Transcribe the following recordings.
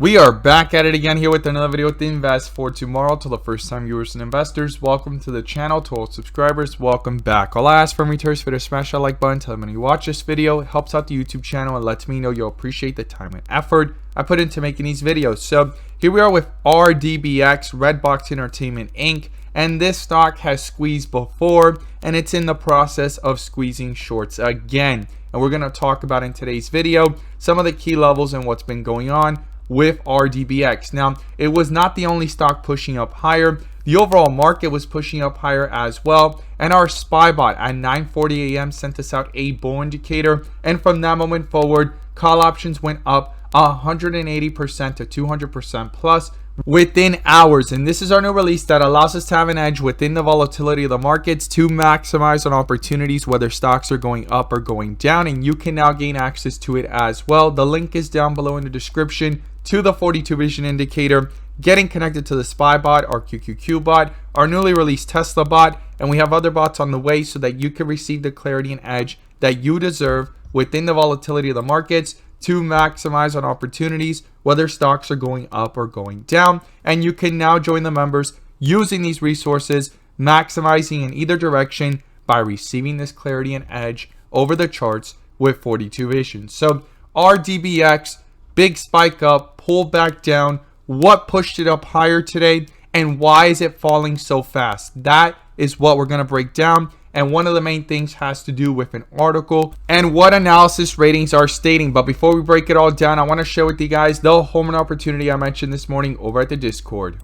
We are back at it again here with another video with the Invest for Tomorrow. To the first time viewers and investors, welcome to the channel. To all subscribers, welcome back. All I ask from returns for to smash that like button. Tell them when you watch this video, it helps out the YouTube channel and lets me know you'll appreciate the time and effort I put into making these videos. So here we are with Rdbx, Redbox Entertainment Inc. And this stock has squeezed before and it's in the process of squeezing shorts again. And we're going to talk about in today's video some of the key levels and what's been going on with Rdbx. Now, it was not the only stock pushing up higher. The overall market was pushing up higher as well. And our SPY bot at 9:40 a.m. sent us out a bull indicator. And from that moment forward, call options went up 180% to 200% plus within hours. And this is our new release that allows us to have an edge within the volatility of the markets to maximize on opportunities, whether stocks are going up or going down. And you can now gain access to it as well. The link is down below in the description to the 42 vision indicator, getting connected to the SPY bot, our QQQ bot, our newly released Tesla bot, and we have other bots on the way so that you can receive the clarity and edge that you deserve within the volatility of the markets to maximize on opportunities, whether stocks are going up or going down. And you can now join the members using these resources, maximizing in either direction by receiving this clarity and edge over the charts with 42 vision. So Rdbx, big spike up, pull back down. What pushed it up higher today and why is it falling so fast? That is what we're going to break down. And one of the main things has to do with an article and what analysis ratings are stating. But before we break it all down, I want to share with you guys the home run opportunity I mentioned this morning over at the Discord.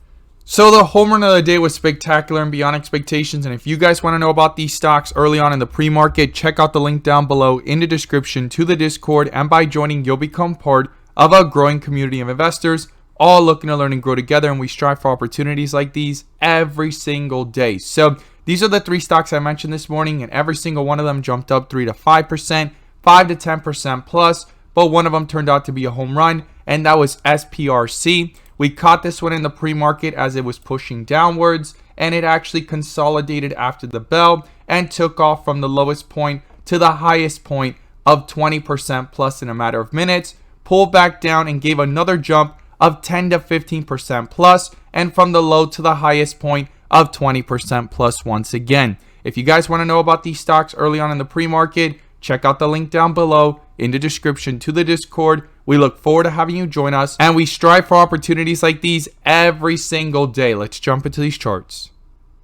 So the home run of the day was spectacular and beyond expectations. And if you guys want to know about these stocks early on in the pre-market, check out the link down below in the description to the Discord. And by joining, you'll become part of a growing community of investors, all looking to learn and grow together. And we strive for opportunities like these every single day. So these are the three stocks I mentioned this morning, and every single one of them jumped up 3 to 5%, 5 to 10% plus, but one of them turned out to be a home run, and that was SPRT. We caught this one in the pre-market as it was pushing downwards, and it actually consolidated after the bell and took off from the lowest point to the highest point of 20% plus in a matter of minutes, pulled back down and gave another jump of 10 to 15% plus, and from the low to the highest point of 20% plus once again. If you guys want to know about these stocks early on in the pre-market, check out the link down below in the description to the Discord. We look forward to having you join us, and we strive for opportunities like these every single day. Let's jump into these charts.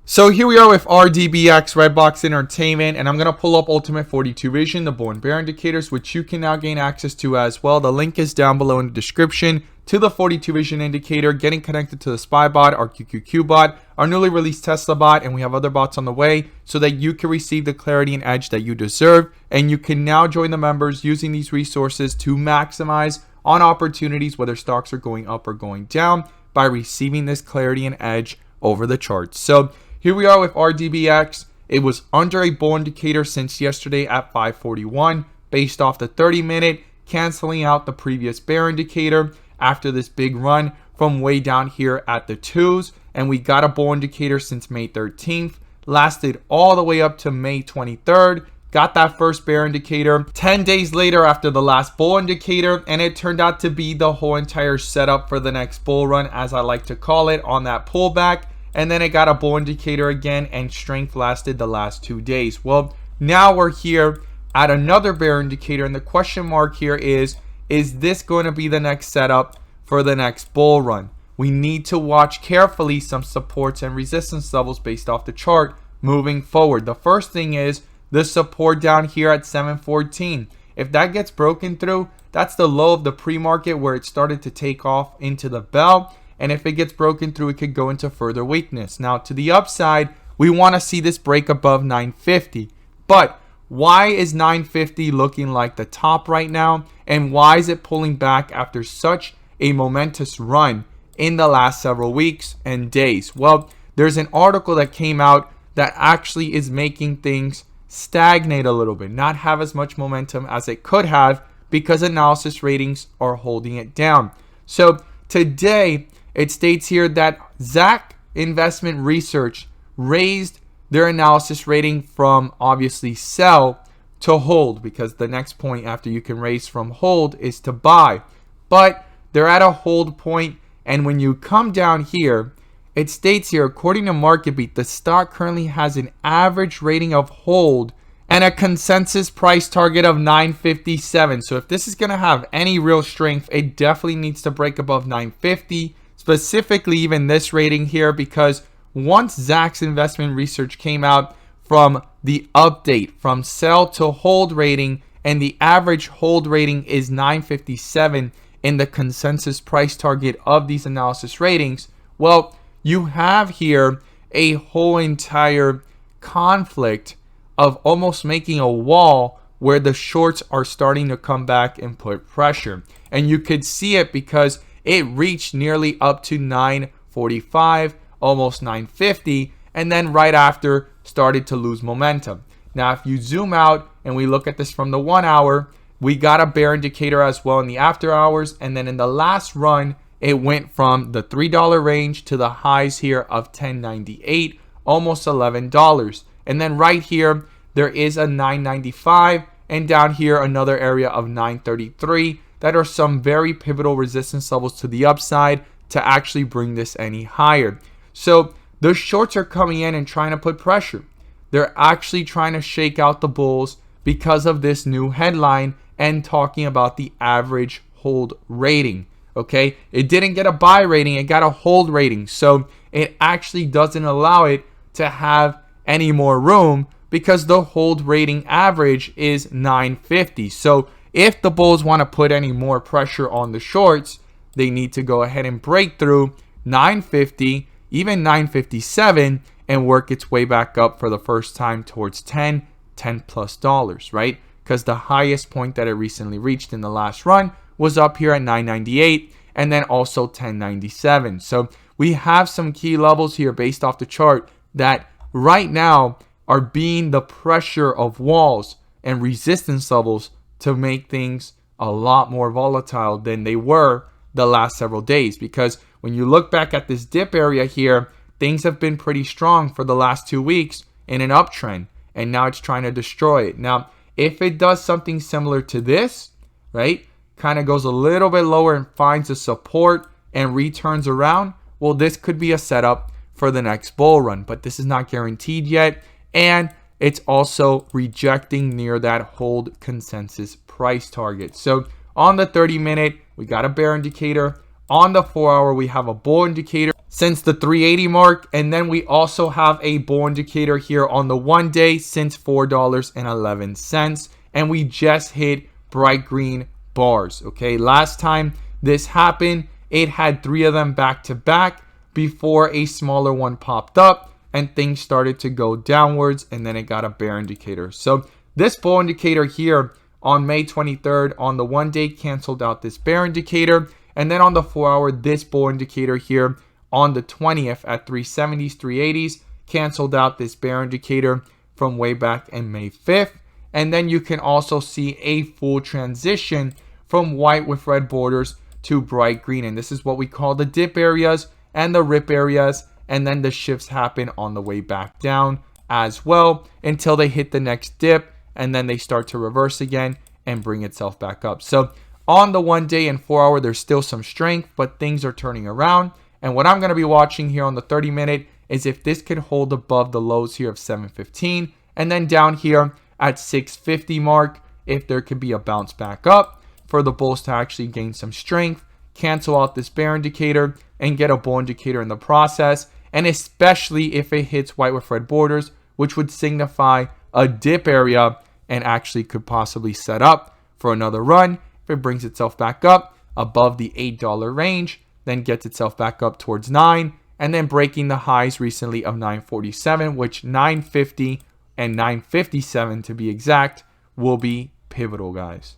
So here we are with Rdbx, Redbox Entertainment, and I'm going to pull up Ultimate 42 Vision, the bull and bear indicators, which you can now gain access to as well. The link is down below in the description to the 42 vision indicator, getting connected to the SPY bot, our QQQ bot, our newly released Tesla bot, and we have other bots on the way so that you can receive the clarity and edge that you deserve. And you can now join the members using these resources to maximize on opportunities, whether stocks are going up or going down, by receiving this clarity and edge over the charts. So here we are with Rdbx. It was under a bull indicator since yesterday at 541 based off the 30-minute, canceling out the previous bear indicator after this big run from way down here at the 2s. And we got a bull indicator since May 13th, lasted all the way up to May 23rd, got that first bear indicator 10 days later after the last bull indicator, and it turned out to be the whole entire setup for the next bull run, as I like to call it, on that pullback. And then it got a bull indicator again, and strength lasted the last 2 days. Well, now we're here at another bear indicator, and the question mark here is this going to be the next setup for the next bull run? We need to watch carefully some supports and resistance levels based off the chart moving forward. The first thing is the support down here at 714. If that gets broken through, that's the low of the pre-market where it started to take off into the bell. And if it gets broken through, it could go into further weakness. Now, to the upside, we want to see this break above 950. But why is 950 looking like the top right now? And why is it pulling back after such a momentous run in the last several weeks and days? Well, there's an article that came out that actually is making things stagnate a little bit, not have as much momentum as it could have, because analysis ratings are holding it down. So today, it states here that Zacks Investment Research raised their analysis rating from obviously sell to hold, because the next point after you can raise from hold is to buy. But they're at a hold point, and when you come down here, it states here, according to MarketBeat, the stock currently has an average rating of hold and a consensus price target of 957. So if this is going to have any real strength, it definitely needs to break above 950, specifically even this rating here, because once Zacks investment research came out from the update from sell to hold rating, and the average hold rating is 957 in the consensus price target of these analysis ratings, well, you have here a whole entire conflict of almost making a wall where the shorts are starting to come back and put pressure. And you could see it because it reached nearly up to 945, almost 950, and then right after started to lose momentum. Now, if you zoom out and we look at this from the 1 hour, we got a bear indicator as well in the after hours. And then in the last run, it went from the $3 range to the highs here of $10.98, almost $11. And then right here, there is a $9.95, and down here, another area of $9.33. That are some very pivotal resistance levels to the upside to actually bring this any higher. So the shorts are coming in and trying to put pressure. They're actually trying to shake out the bulls because of this new headline and talking about the average hold rating. Okay, it didn't get a buy rating, it got a hold rating. So it actually doesn't allow it to have any more room because the hold rating average is 950. So if the bulls want to put any more pressure on the shorts, they need to go ahead and break through 950, even 957, and work its way back up for the first time towards $10 plus, right? Because the highest point that it recently reached in the last run was up here at 998 and then also 1097. So we have some key levels here based off the chart that right now are being the pressure of walls and resistance levels to make things a lot more volatile than they were the last several days. Because when you look back at this dip area here, things have been pretty strong for the last 2 weeks in an uptrend, and now it's trying to destroy it. Now, if it does something similar to this, right, kind of goes a little bit lower and finds a support and returns around, well, this could be a setup for the next bull run, but this is not guaranteed yet, and it's also rejecting near that hold consensus price target. So on the 30-minute, we got a bear indicator. On the 4 hour, we have a bull indicator since the 380 mark, and then we also have a bull indicator here on the 1 day since $4.11, and we just hit bright green bars. Okay, last time this happened, it had 3 of them back to back before a smaller one popped up and things started to go downwards, and then it got a bear indicator. So this bull indicator here on May 23rd on the 1 day canceled out this bear indicator, and then on the 4 hour, this bull indicator here on the 20th at 370s, 380s canceled out this bear indicator from way back in May 5th. And then you can also see a full transition from white with red borders to bright green. And this is what we call the dip areas and the rip areas. And then the shifts happen on the way back down as well until they hit the next dip. And then they start to reverse again and bring itself back up. So on the 1 day and 4 hour, there's still some strength, but things are turning around. And what I'm going to be watching here on the 30-minute is if this could hold above the lows here of 715. And then down here at 650 mark, if there could be a bounce back up for the bulls to actually gain some strength, cancel out this bear indicator and get a bull indicator in the process. And especially if it hits white with red borders, which would signify a dip area and actually could possibly set up for another run. If it brings itself back up above the $8 range, then gets itself back up towards 9, and then breaking the highs recently of 947, which 950 and 957 to be exact will be pivotal, guys.